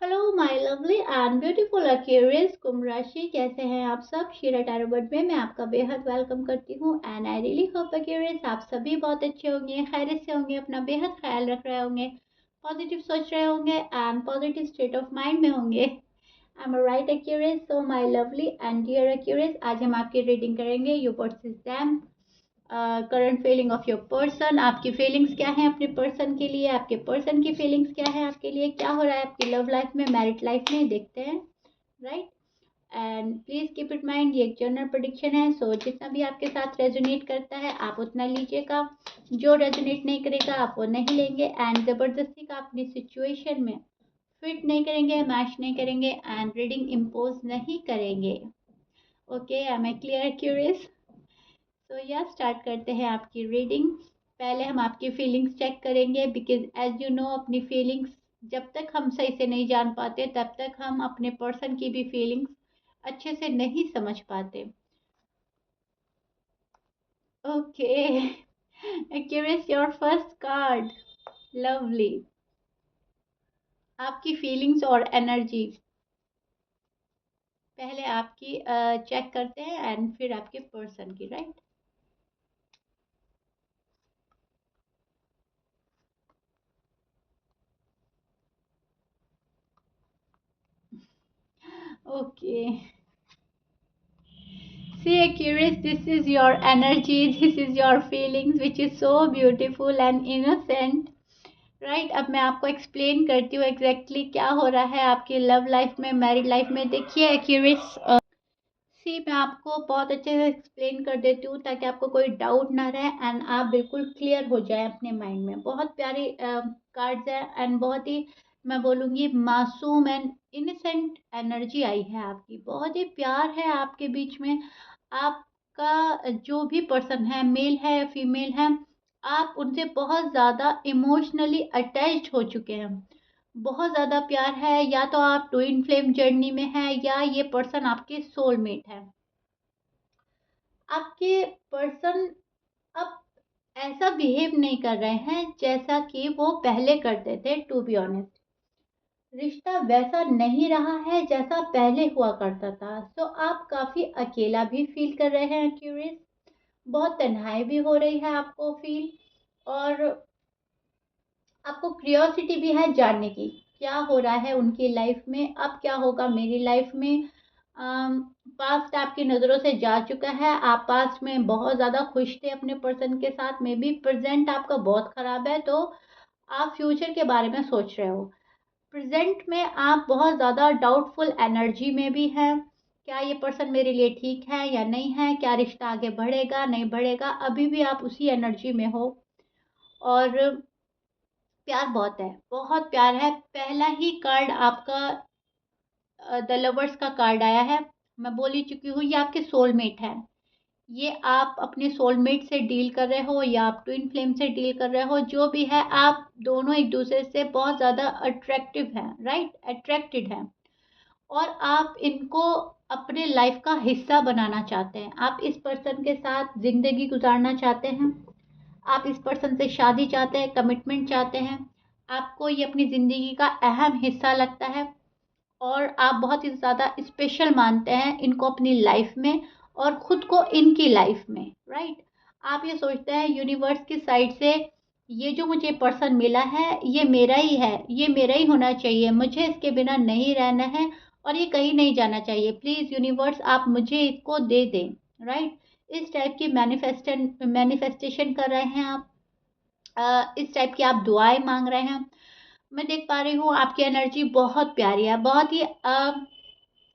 Hello my lovely and beautiful Aquarius Kumbh राशि, कैसे हैं आप सब। शीरा टैरोट में मैं आपका बेहद वेलकम करती हूँ and I really hope Aquarius आप सभी बहुत अच्छे होंगे, खैरियत से होंगे, अपना बेहद ख्याल रख रहे होंगे, पॉजिटिव सोच रहे होंगे and positive state of mind में होंगे। I am right Aquarius. So my lovely and dear Aquarius, आज हम आपकी रीडिंग करेंगे you what's is them current feeling of your person. आपकी फीलिंग्स क्या है अपने पर्सन के लिए, आपके पर्सन की फीलिंग्स क्या है आपके लिए, क्या हो रहा है आपकी लव लाइफ में, मैरिड लाइफ में, देखते हैं। Right. And please keep it mind, ये एक जनरल प्रोडिक्शन है, सो जितना भी आपके साथ रेजोनेट करता है आप उतना लीजिएगा, जो रेजोनेट नहीं करेगा आप वो नहीं लेंगे एंड जबरदस्ती का अपनी सिचुएशन में फिट नहीं करेंगे, मैच नहीं करेंगे एंड रीडिंग इम्पोज नहीं करेंगे। Okay, I am clear curious. तो या स्टार्ट करते हैं आपकी रीडिंग। पहले हम आपकी फीलिंग्स चेक करेंगे बिकॉज एज यू नो अपनी फीलिंग्स जब तक हम सही से नहीं जान पाते तब तक हम अपने पर्सन की भी फीलिंग्स अच्छे से नहीं समझ पाते। Okay, curious your first card. Lovely. आपकी फीलिंग्स और एनर्जी पहले आपकी चेक करते हैं एंड फिर आपके पर्सन की। Right. Okay, see Aquarius, this is your energy, this is your feelings which is so beautiful and innocent. Right, अब मैं आपको एक्सप्लेन करती हूँ एग्जैक्टली क्या हो रहा है आपकी लव लाइफ में, मैरिड लाइफ में। देखिए एक्यूरियस, सी मैं आपको बहुत अच्छे से एक्सप्लेन कर देती हूँ ताकि आपको कोई डाउट ना रहे एंड आप बिल्कुल क्लियर हो जाए अपने माइंड में। बहुत प्यारी कार्ड्स है एंड बहुत ही मैं बोलूँगी मासूम एंड इनोसेंट एनर्जी आई है आपकी, बहुत ही प्यार है आपके बीच में। आपका जो भी पर्सन है, मेल है या फीमेल है, आप उनसे बहुत ज़्यादा इमोशनली अटैच्ड हो चुके हैं, बहुत ज़्यादा प्यार है। या तो आप ट्विन फ्लेम जर्नी में हैं या ये पर्सन आपके सोलमेट है। आपके पर्सन अब ऐसा बिहेव नहीं कर रहे हैं जैसा कि वो पहले करते थे। टू बी ऑनेस्ट, रिश्ता वैसा नहीं रहा है जैसा पहले हुआ करता था। सो आप काफ़ी अकेला भी फील कर रहे हैं क्यूरियस, बहुत तन्हाई भी हो रही है आपको फील, और आपको क्यूरियोसिटी भी है जानने की क्या हो रहा है उनकी लाइफ में, अब क्या होगा मेरी लाइफ में। पास्ट आपकी नज़रों से जा चुका है, आप पास्ट में बहुत ज़्यादा खुश थे अपने पर्सन के साथ, मे बी प्रेजेंट आपका बहुत ख़राब है तो आप फ्यूचर के बारे में सोच रहे हो। प्रेजेंट में आप बहुत ज़्यादा डाउटफुल एनर्जी में भी हैं, क्या ये पर्सन मेरे लिए ठीक है या नहीं है, क्या रिश्ता आगे बढ़ेगा नहीं बढ़ेगा, अभी भी आप उसी एनर्जी में हो। और प्यार बहुत है, बहुत प्यार है। पहला ही कार्ड आपका द लवर्स का कार्ड आया है। मैं बोल ही चुकी हूँ ये आपके सोलमेट है। ये आप अपने सोलमेट से डील कर रहे हो या आप ट्विन फ्लेम से डील कर रहे हो, जो भी है आप दोनों एक दूसरे से बहुत ज़्यादा अट्रैक्टिव हैं, राइट, अट्रैक्टेड हैं। और आप इनको अपने लाइफ का हिस्सा बनाना चाहते हैं, आप इस पर्सन के साथ ज़िंदगी गुजारना चाहते हैं, आप इस पर्सन से शादी चाहते हैं, कमिटमेंट चाहते हैं, आपको ये अपनी ज़िंदगी का अहम हिस्सा लगता है और आप बहुत ही ज़्यादा स्पेशल मानते हैं इनको अपनी लाइफ में और ख़ुद को इनकी लाइफ में। राइट। आप ये सोचते हैं यूनिवर्स की साइड से ये जो मुझे पर्सन मिला है ये मेरा ही है, ये मेरा ही होना चाहिए, मुझे इसके बिना नहीं रहना है और ये कहीं नहीं जाना चाहिए, प्लीज़ यूनिवर्स आप मुझे इसको दे दें। राइट। इस टाइप की मैनिफेस्टेशन कर रहे हैं आप, इस टाइप की आप दुआएं मांग रहे हैं। मैं देख पा रही हूँ आपकी एनर्जी बहुत प्यारी है, बहुत ही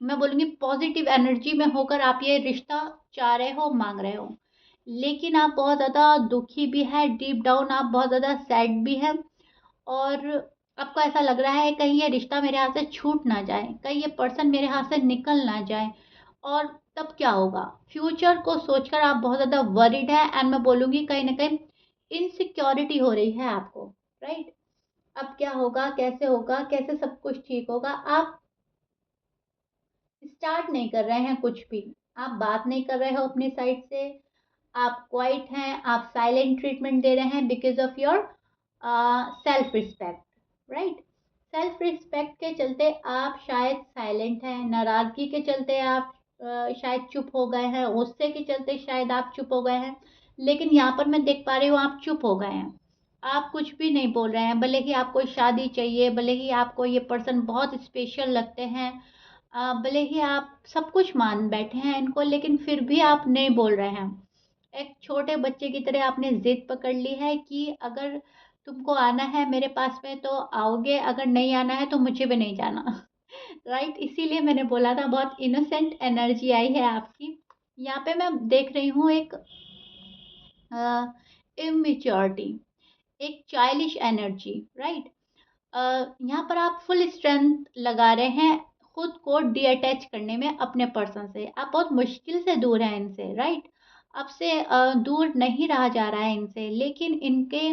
मैं बोलूँगी पॉजिटिव एनर्जी में होकर आप ये रिश्ता चाह रहे हो, मांग रहे हो। लेकिन आप बहुत ज़्यादा दुखी भी है, डीप डाउन आप बहुत ज़्यादा सैड भी है और आपको ऐसा लग रहा है कहीं ये रिश्ता मेरे हाथ से छूट ना जाए, कहीं ये पर्सन मेरे हाथ से निकल ना जाए और तब क्या होगा। फ्यूचर को सोचकर आप बहुत ज़्यादा वरीड है एंड मैं बोलूँगी कहीं ना कहीं इनसिक्योरिटी हो रही है आपको। राइट। अब क्या होगा, कैसे होगा, कैसे सब कुछ ठीक होगा, आप स्टार्ट नहीं कर रहे हैं कुछ भी, आप बात नहीं कर रहे हो अपनी साइड से, आप क्वाइट हैं, आप साइलेंट ट्रीटमेंट दे रहे हैं because of your self respect. Right. Self respect के चलते आप शायद साइलेंट हैं, नाराज़गी के चलते आप शायद चुप हो गए हैं, गुस्से के चलते शायद आप चुप हो गए हैं, लेकिन यहाँ पर मैं देख पा रही हूँ आप चुप हो गए हैं। आप कुछ भी नहीं बोल रहे हैं, भले ही आपको शादी चाहिए, भले ही आपको ये पर्सन बहुत स्पेशल लगते हैं, भले ही आप सब कुछ मान बैठे हैं इनको, लेकिन फिर भी आप नहीं बोल रहे हैं। एक छोटे बच्चे की तरह आपने ज़िद पकड़ ली है कि अगर तुमको आना है मेरे पास में तो आओगे, अगर नहीं आना है तो मुझे भी नहीं जाना। राइट, इसीलिए मैंने बोला था बहुत इनोसेंट एनर्जी आई है आपकी। यहाँ पे मैं देख रही हूँ एक इमेच्योरिटी, एक चाइल्डिश एनर्जी, राइट। यहाँ पर आप फुल स्ट्रेंथ लगा रहे हैं खुद को डीअटैच करने में अपने पर्सन से। आप बहुत मुश्किल से दूर हैं इनसे, राइट। आपसे दूर नहीं रहा जा रहा है इनसे, लेकिन इनके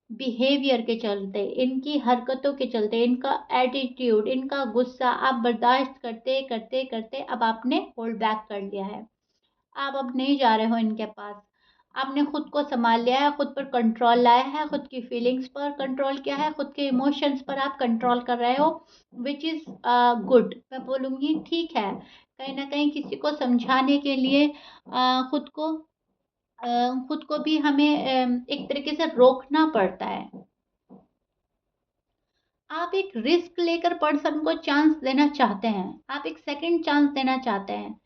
बिहेवियर के चलते, इनकी हरकतों के चलते, इनका एटीट्यूड, इनका गुस्सा आप बर्दाश्त करते करते करते अब आपने होल्ड बैक कर लिया है। आप अब नहीं जा रहे हो इनके पास। आपने खुद को सँभाल लिया है, खुद पर कंट्रोल लाया है, खुद की फीलिंग्स पर कंट्रोल किया है, खुद के इमोशंस पर आप कंट्रोल कर रहे हो, व्हिच इज़ गुड। मैं बोलूँगी ठीक है। कहीं न कहीं किसी को समझाने के लिए खुद को भी हमें एक तरीके से रोकना पड़ता है। आप एक रिस्क लेकर पर्सन को चांस देना चाहते हैं, आप एक सेकंड चांस देना चाहते हैं।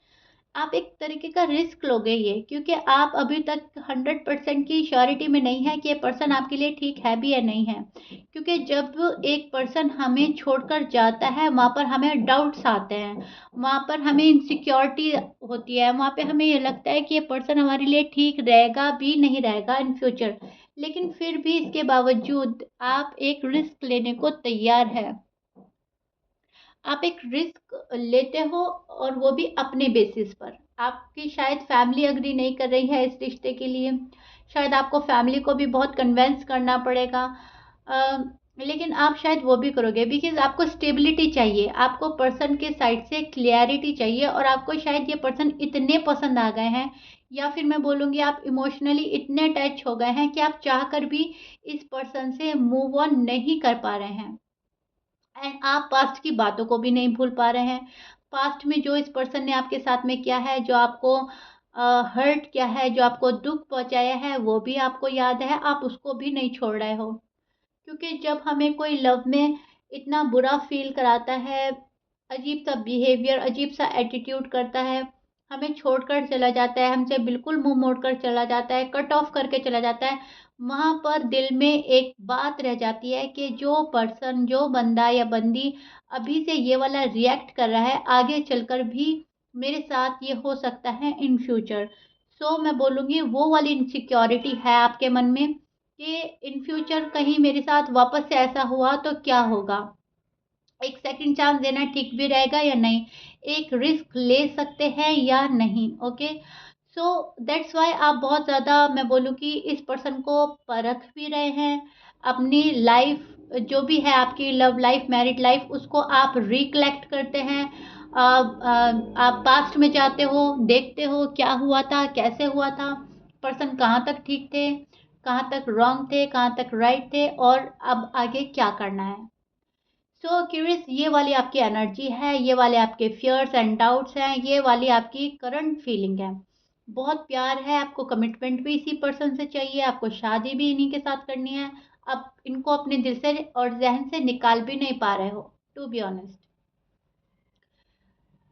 आप एक तरीके का रिस्क लोगे ये, क्योंकि आप अभी तक 100% की श्योरिटी में नहीं है कि ये पर्सन आपके लिए ठीक है भी या नहीं है। क्योंकि जब एक पर्सन हमें छोड़कर जाता है, वहाँ पर हमें डाउट्स आते हैं, वहाँ पर हमें इनसिक्योरिटी होती है, वहाँ पे हमें ये लगता है कि ये पर्सन हमारे लिए ठीक रहेगा भी नहीं रहेगा इन फ्यूचर। लेकिन फिर भी इसके बावजूद आप एक रिस्क लेने को तैयार है। आप एक रिस्क लेते हो और वो भी अपने बेसिस पर। आपकी शायद फैमिली एग्री नहीं कर रही है इस रिश्ते के लिए, शायद आपको फैमिली को भी बहुत कन्विंस करना पड़ेगा, अ, लेकिन आप शायद वो भी करोगे बिकॉज़ आपको स्टेबिलिटी चाहिए, आपको पर्सन के साइड से क्लैरिटी चाहिए और आपको शायद ये पर्सन इतने पसंद आ गए हैं, या फिर मैं बोलूँगी आप इमोशनली इतने अटैच हो गए हैं कि आप चाहकर भी इस पर्सन से मूव ऑन नहीं कर पा रहे हैं। एंड आप पास्ट की बातों को भी नहीं भूल पा रहे हैं। पास्ट में जो इस पर्सन ने आपके साथ में किया है, जो आपको हर्ट किया है, जो आपको दुःख पहुँचाया है, वो भी आपको याद है, आप उसको भी नहीं छोड़ रहे हो। क्योंकि जब हमें कोई लव में इतना बुरा फ़ील कराता है, अजीब-सा बिहेवियर, अजीब-सा एटीट्यूड करता है, हमें छोड़कर चला जाता है, हमसे बिल्कुल मुँह मोड़कर चला जाता है, कट ऑफ करके चला जाता है, वहाँ पर दिल में एक बात रह जाती है कि जो पर्सन, जो बंदा या बंदी अभी से ये वाला रिएक्ट कर रहा है, आगे चलकर भी मेरे साथ ये हो सकता है इन फ्यूचर। सो मैं बोलूँगी वो वाली इनसिक्योरिटी है आपके मन में कि इन फ्यूचर कहीं मेरे साथ वापस से ऐसा हुआ तो क्या होगा? एक सेकंड चांस देना ठीक भी रहेगा या नहीं? एक रिस्क ले सकते हैं या नहीं? ओके? सो दैट्स व्हाई आप बहुत ज़्यादा मैं बोलूँ कि इस पर्सन को परख भी रहे हैं। अपनी लाइफ़ जो भी है आपकी लव लाइफ़, मैरिड लाइफ़ उसको आप रिकलेक्ट करते हैं। आप पास्ट में जाते हो, देखते हो क्या हुआ था, कैसे हुआ था, पर्सन कहाँ तक ठीक थे, कहाँ तक रॉन्ग थे, कहाँ तक राइट थे और अब आगे क्या करना है। सो क्यूरियस, ये वाली आपकी एनर्जी है, ये वाले आपके फियर्स एंड डाउट्स हैं, ये वाली आपकी करंट फीलिंग है। बहुत प्यार है, आपको कमिटमेंट भी इसी पर्सन से चाहिए, आपको शादी भी इन्हीं के साथ करनी है। आप इनको अपने दिल से और ज़हन से निकाल भी नहीं पा रहे हो, टू बी ऑनेस्ट।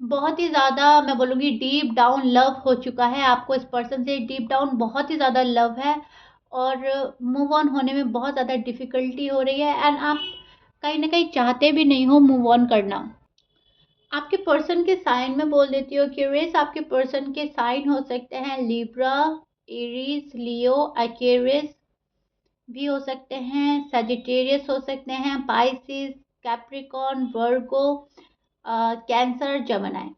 बहुत ही ज़्यादा मैं बोलूँगी डीप डाउन लव हो चुका है, आपको इस पर्सन से डीप डाउन बहुत ही ज़्यादा लव है और मूव ऑन होने में बहुत ज़्यादा डिफ़िकल्टी हो रही है एंड आप कहीं न कहीं चाहते भी नहीं हो मूव ऑन करना। आपके पर्सन के साइन में बोल देती हूँ क्यूरियस, आपके पर्सन के साइन हो सकते हैं लिब्रा, एरीज, लियो, एक्वेरियस भी हो सकते हैं, सजिटेरियस हो सकते हैं, Pisces, Capricorn, Virgo, Cancer, Gemini.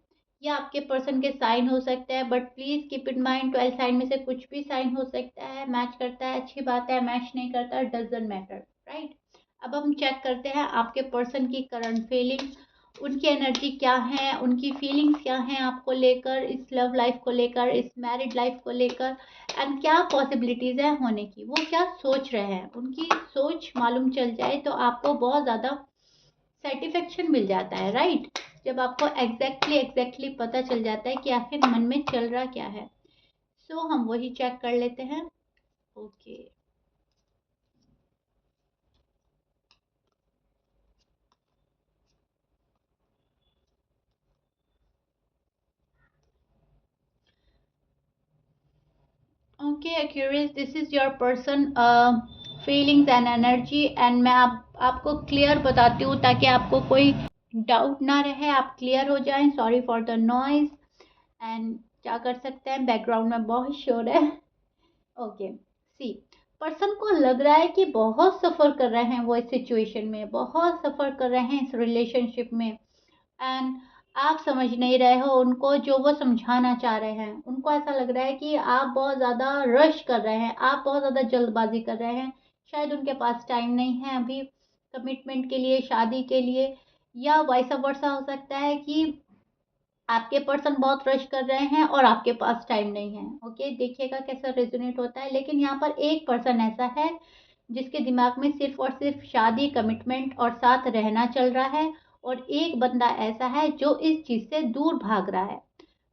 ये आपके पर्सन के साइन हो सकते हैं, but please keep in mind 12 sign में से कुछ भी साइन हो सकता है। मैच करता है अच्छी बात है, मैच नहीं करता डजंट मैटर, राइट। अब हम चेक करते हैं आपके पर्सन की करंट फीलिंग्स, उनकी एनर्जी क्या है, उनकी फीलिंग्स क्या हैं आपको लेकर, इस लव लाइफ को लेकर, इस मैरिड लाइफ को लेकर एंड क्या पॉसिबिलिटीज़ हैं होने की, वो क्या सोच रहे हैं। उनकी सोच मालूम चल जाए तो आपको बहुत ज़्यादा सेटिस्फेक्शन मिल जाता है, राइट? जब आपको एग्जैक्टली पता चल जाता है कि आखिर मन में चल रहा क्या है। सो हम वही चेक कर लेते हैं। Okay, okay Aquarius, this is your person feelings and energy, and मैं आपको क्लियर बताती हूँ ताकि आपको कोई डाउट ना रहे, आप क्लियर हो जाएं। Sorry for the noise, and क्या कर सकते हैं, बैकग्राउंड में बहुत शोर है। ओके, सी, पर्सन को लग रहा है कि बहुत सफ़र कर रहे हैं वो इस सिचुएशन में, बहुत सफ़र कर रहे हैं इस रिलेशनशिप में, एंड आप समझ नहीं रहे हो उनको जो वो समझाना चाह रहे हैं। उनको ऐसा लग रहा है कि आप बहुत ज़्यादा रश कर रहे हैं, आप बहुत ज़्यादा जल्दबाजी कर रहे हैं। शायद उनके पास टाइम नहीं है अभी कमिटमेंट के लिए, शादी के लिए, या वैसा वर्सा हो सकता है कि आपके पर्सन बहुत रश कर रहे हैं और आपके पास टाइम नहीं है। ओके, देखिएगा कैसा रेजोनेट होता है। लेकिन यहाँ पर एक पर्सन ऐसा है जिसके दिमाग में सिर्फ और सिर्फ शादी, कमिटमेंट और साथ रहना चल रहा है, और एक बंदा ऐसा है जो इस चीज़ से दूर भाग रहा है।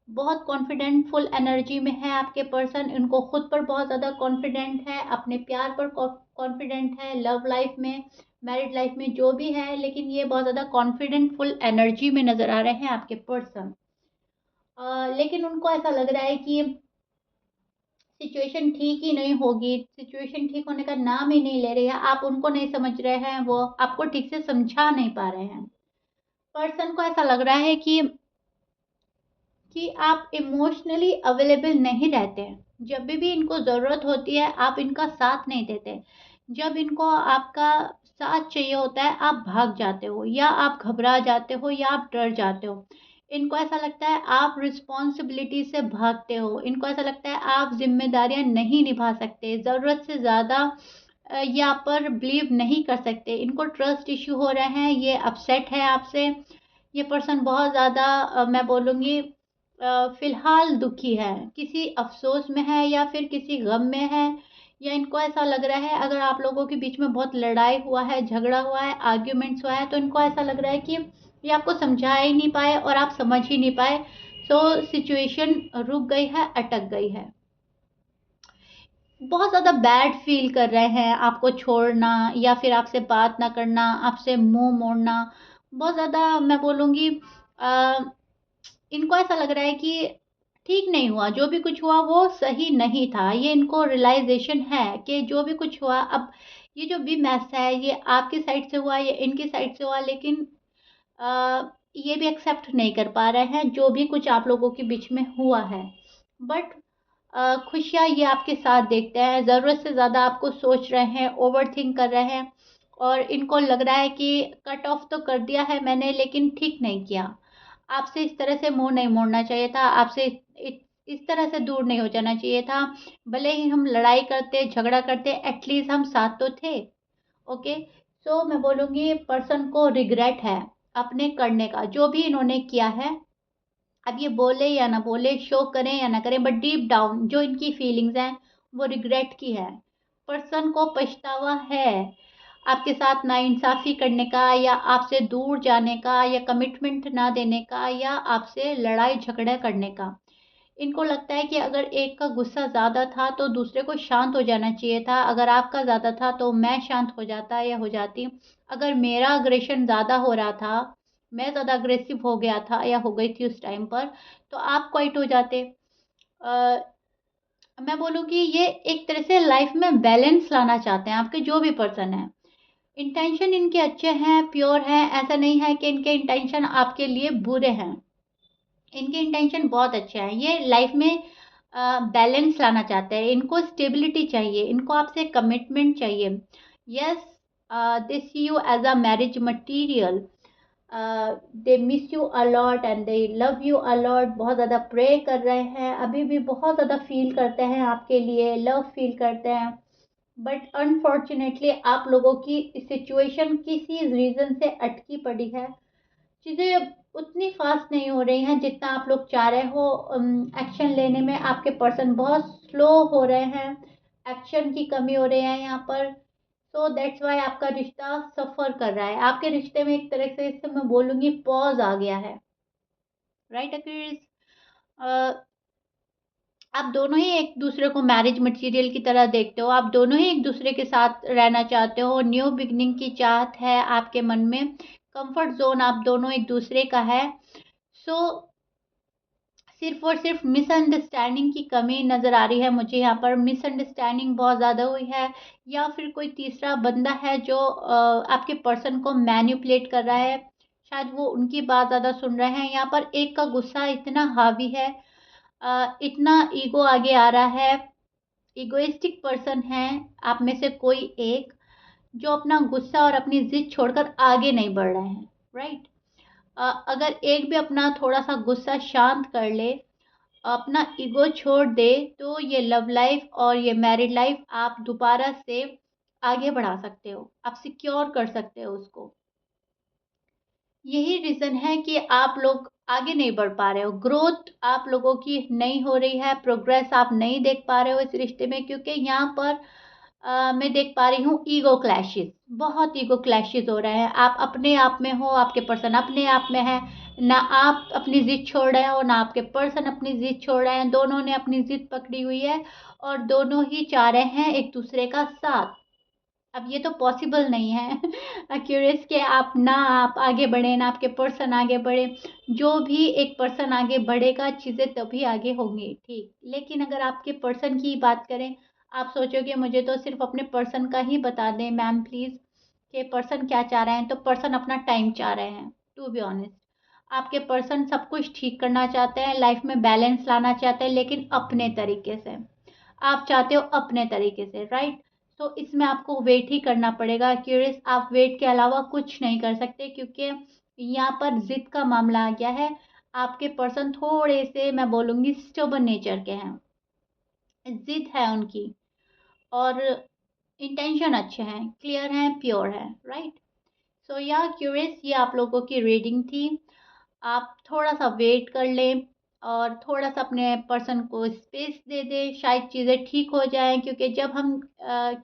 बहुत कॉन्फिडेंट फुल एनर्जी में है आपके पर्सन, इनको खुद पर बहुत ज़्यादा कॉन्फिडेंट है, अपने प्यार पर कॉन्फिडेंट है, लव लाइफ में, मैरिड लाइफ में, जो भी है, लेकिन ये बहुत ज़्यादा कॉन्फिडेंट फुल एनर्जी में नज़र आ रहे हैं आपके पर्सन। लेकिन उनको ऐसा लग रहा है कि सिचुएशन ठीक ही नहीं होगी, सिचुएशन ठीक होने का नाम ही नहीं ले रही है, आप उनको नहीं समझ रहे हैं, वो आपको ठीक से समझा नहीं पा रहे हैं। पर्सन को ऐसा लग रहा है कि आप इमोशनली अवेलेबल नहीं रहते हैं। जब भी इनको ज़रूरत होती है आप इनका साथ नहीं देते। जब इनको आपका साथ चाहिए होता है आप भाग जाते हो, या आप घबरा जाते हो, या आप डर जाते हो। इनको ऐसा लगता है आप रिस्पॉन्सिबिलिटी से भागते हो। इनको ऐसा लगता है आप जिम्मेदारियां नहीं निभा सकते, ज़रूरत से ज़्यादा या पर बिलीव नहीं कर सकते। इनको ट्रस्ट इश्यू हो रहे हैं, ये अपसेट है आपसे। ये पर्सन बहुत ज़्यादा मैं बोलूँगी फ़िलहाल दुखी है, किसी अफ़सोस में है या फिर किसी गम में है, या इनको ऐसा लग रहा है अगर आप लोगों के बीच में बहुत लड़ाई हुआ है, झगड़ा हुआ है, आर्ग्यूमेंट्स हुआ है, तो इनको ऐसा लग रहा है कि ये आपको समझा ही नहीं पाए और आप समझ ही नहीं पाए। सो सिचुएशन रुक गई है, अटक गई है। बहुत ज़्यादा बैड फ़ील कर रहे हैं आपको छोड़ना, या फिर आपसे बात ना करना, आपसे मुँह मोड़ना। बहुत ज़्यादा मैं बोलूँगी इनको ऐसा लग रहा है कि ठीक नहीं हुआ, जो भी कुछ हुआ वो सही नहीं था। ये इनको रियलाइज़ेशन है कि जो भी कुछ हुआ, अब ये जो भी मैस है ये आपकी साइड से हुआ, ये इनकी साइड से हुआ, लेकिन ये भी एक्सेप्ट नहीं कर पा रहे हैं जो भी कुछ आप लोगों के बीच में हुआ है। बट खुशियाँ ये आपके साथ देखते हैं, ज़रूरत से ज़्यादा आपको सोच रहे हैं, ओवरथिंक कर रहे हैं, और इनको लग रहा है कि कट ऑफ तो कर दिया है मैंने लेकिन ठीक नहीं किया। आपसे इस तरह से मुँह नहीं मोड़ना चाहिए था, आपसे इस तरह से दूर नहीं हो जाना चाहिए था। भले ही हम लड़ाई करते, झगड़ा करते, एटलीस्ट हम साथ तो थे। ओके, सो मैं बोलूँगी पर्सन को रिग्रेट है अपने करने का, जो भी इन्होंने किया है। अब ये बोले या ना बोले, शो करें या ना करें, बट डीप डाउन जो इनकी फीलिंग्स हैं वो रिग्रेट की है। पर्सन को पछतावा है आपके साथ नाइंसाफ़ी करने का, या आपसे दूर जाने का, या कमिटमेंट ना देने का, या आपसे लड़ाई झगड़ा करने का। इनको लगता है कि अगर एक का गुस्सा ज़्यादा था तो दूसरे को शांत हो जाना चाहिए था, अगर आपका ज़्यादा था तो मैं शांत हो जाता या हो जाती। अगर मेरा अग्रेशन ज़्यादा हो रहा था, मैं ज़्यादा अग्रेसिव हो गया था या हो गई थी उस टाइम पर, तो आप क्वाइट हो जाते। अ, मैं बोलूँगी ये एक तरह से लाइफ में बैलेंस लाना चाहते हैं आपके जो भी पर्सन हैं। इंटेंशन इनके अच्छे हैं, प्योर हैं, ऐसा नहीं है कि इनके इंटेंशन आपके लिए बुरे हैं। इनके इंटेंशन बहुत अच्छे हैं, ये लाइफ में बैलेंस लाना चाहते हैं, इनको स्टेबिलिटी चाहिए, इनको आपसे कमिटमेंट चाहिए। Yes, they see you as a marriage material, they miss you a lot and they love you a lot. बहुत ज़्यादा प्रे कर रहे हैं, अभी भी बहुत ज़्यादा फील करते हैं आपके लिए, लव फील करते हैं। बट अनफॉर्चुनेटली आप लोगों की सिचुएशन किसी रीज़न से अटकी पड़ी है, चीज़ें उतनी फास्ट नहीं हो रही हैं जितना आप लोग चाह रहे हो। एक्शन लेने में आपके पर्सन बहुत स्लो हो रहे हैं, एक्शन की कमी हो रही है यहाँ पर। सो दैट्स वाई आपका रिश्ता सफ़र कर रहा है। आपके रिश्ते में एक तरह से इससे मैं बोलूँगी पॉज़ आ गया है, राइट एक्वेरियस? आप दोनों ही एक दूसरे को मैरिज मटेरियल की तरह देखते हो, आप दोनों ही एक दूसरे के साथ रहना चाहते हो, न्यू बिगनिंग की चाहत है आपके मन में, कंफर्ट जोन आप दोनों एक दूसरे का है। सो सिर्फ और सिर्फ मिसअंडरस्टैंडिंग की कमी नज़र आ रही है मुझे यहाँ पर। मिसअंडरस्टैंडिंग बहुत ज़्यादा हुई है, या फिर कोई तीसरा बंदा है जो आपके पर्सन को मैनिपुलेट कर रहा है, शायद वो उनकी बात ज़्यादा सुन रहे हैं। यहाँ पर एक का गुस्सा इतना हावी है, इतना ईगो आगे आ रहा है, इगोइस्टिक पर्सन है आप में से कोई एक, जो अपना गुस्सा और अपनी जिद छोड़कर आगे नहीं बढ़ रहे हैं, राइट? अगर एक भी अपना थोड़ा सा गुस्सा शांत कर ले, अपना ईगो छोड़ दे, तो ये लव लाइफ और ये मैरिड लाइफ आप दोबारा से आगे बढ़ा सकते हो, आप सिक्योर कर सकते हो उसको। यही रीज़न है कि आप लोग आगे नहीं बढ़ पा रहे हो, ग्रोथ आप लोगों की नहीं हो रही है, प्रोग्रेस आप नहीं देख पा रहे हो इस रिश्ते में, क्योंकि यहाँ पर मैं देख पा रही हूँ ईगो क्लैशेस, बहुत ईगो क्लैशेस हो रहे हैं। आप अपने आप में हो, आपके पर्सन अपने आप में है, ना आप अपनी जिद छोड़ रहे हो, ना आपके पर्सन अपनी जिद छोड़ रहे हैं, दोनों ने अपनी जिद पकड़ी हुई है और दोनों ही चाह रहे हैं एक दूसरे का साथ। अब ये तो पॉसिबल नहीं है क्यूरियस के आप आगे बढ़े, ना आपके पर्सन आगे बढ़े। जो भी एक पर्सन आगे बढ़ेगा, चीज़ें तभी आगे होंगी, ठीक। लेकिन अगर आपके पर्सन की बात करें, आप सोचोगे मुझे तो सिर्फ अपने पर्सन का ही बता दें मैम प्लीज़, कि पर्सन क्या चाह रहे हैं। तो पर्सन अपना टाइम चाह रहे हैं, टू बी ऑनेस्ट। आपके पर्सन सब कुछ ठीक करना चाहते हैं, लाइफ में बैलेंस लाना चाहते हैं, लेकिन अपने तरीके से। आप चाहते हो अपने तरीके से, राइट? तो इसमें आपको वेट ही करना पड़ेगा क्यूरियस, आप वेट के अलावा कुछ नहीं कर सकते, क्योंकि यहाँ पर जिद का मामला आ गया है। आपके पर्सन थोड़े से मैं बोलूँगी स्टबर्न नेचर के हैं, जिद है उनकी, और इंटेंशन अच्छे हैं, क्लियर हैं, प्योर हैं, राइट? सो या क्यूरियस, ये आप लोगों की रीडिंग थी। आप थोड़ा सा वेट कर लें और थोड़ा सा अपने पर्सन को स्पेस दे दें, शायद चीज़ें ठीक हो जाएं। क्योंकि जब हम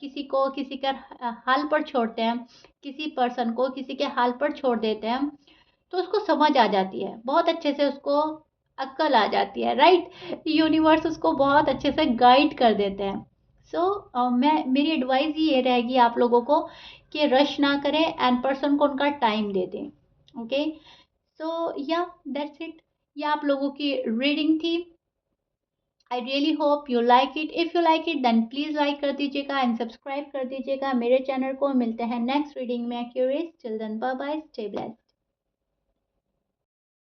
किसी को किसी के हाल पर छोड़ते हैं, किसी पर्सन को किसी के हाल पर छोड़ देते हैं, तो उसको समझ आ जाती है बहुत अच्छे से, उसको अक्ल आ जाती है, राइट? यूनिवर्स उसको बहुत अच्छे से गाइड कर देते हैं। सो मैं मेरी एडवाइस ये रहेगी आप लोगों को कि रश ना करें एंड पर्सन को उनका टाइम दे दें, ओके? सो या दैट्स इट, ये आप लोगों की रीडिंग थी। I really hope you like it. If you like it then please like कर दीजिएगा एंड सब्सक्राइब कर दीजिएगा मेरे चैनल को। मिलते हैं नेक्स्ट रीडिंग में। Curious, chill then, bye bye, stay blessed.